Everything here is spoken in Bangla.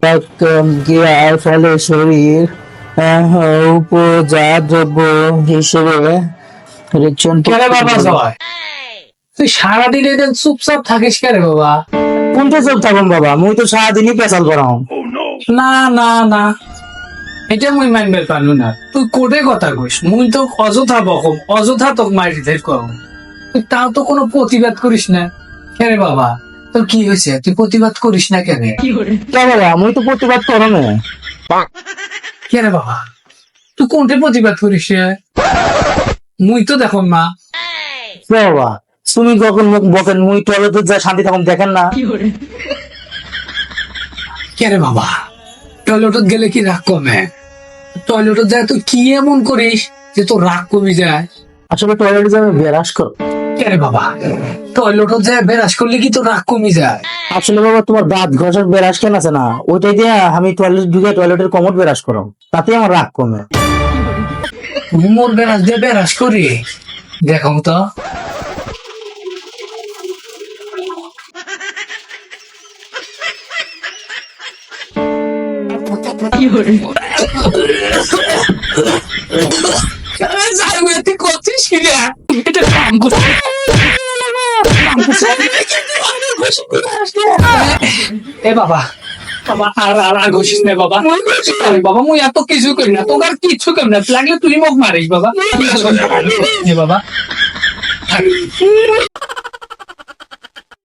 ক্রিয়ার ফলে শরীর উপজাত দ্রব্য হিসেবে কেরে বাবা জয়, তুই সারাদিন এদিন চুপচাপ থাকিস কেরে বাবা? কোনটা চোখ থাকুন বাবা, মুই তো সারাদিনই পেশাল করাও। না না না, এটা মুই মানবে পারলু না। তুই কোটে কথা কইস, মুই তো অযথা বকম, অযথা তোকে মারি ধের কম, তুই তাও তো কোনো প্রতিবাদ করিস না কেরে বাবা? তোর কি হয়েছে, তুই প্রতিবাদ করিস না কেন? কে বাবা, মুই তো প্রতিবাদ করো না। কেরে বাবা, তুই কোনটা প্রতিবাদ করিস রে? মুই তো দেখুন মা। কে বাবা, তুমি কখন মুখ বকেন, মুই টয়লেটে যা শান্তি তখন দেখেন না। কেরে বাবা, টয়লেটত গেলে কি রাগ কমে? টয়লেটত যায় তুই কি এমন করিস যে তোর রাগ কমে যায়? আসলে টয়লেটে যাবে বেরাস কর। কেরে বাবা, টয়লেটত যায় বেরাস করলে কি তোর রাগ কমে যায়? আসলে বাবা, তোমার দাঁত ঘষার বেরাস কেন আছে না, ওইটাই দিয়ে আমি টয়লেট ঢুকে টয়লেটের কমোড বেরাস করো, তাতে আমার রাগ কমে। তুমি মোর বেরাস দিয়ে বেরাস করি দেখো তো। তুই করছিস কি রে? এটা কাম করছিস? এ বাবা, বাবা আর ঘষিস না বাবা। বাবা মুই এত কিছু করি না, তোকে আর কিছু করি না, লাগলে তুই মুখ মারিস বাবা। এ বাবা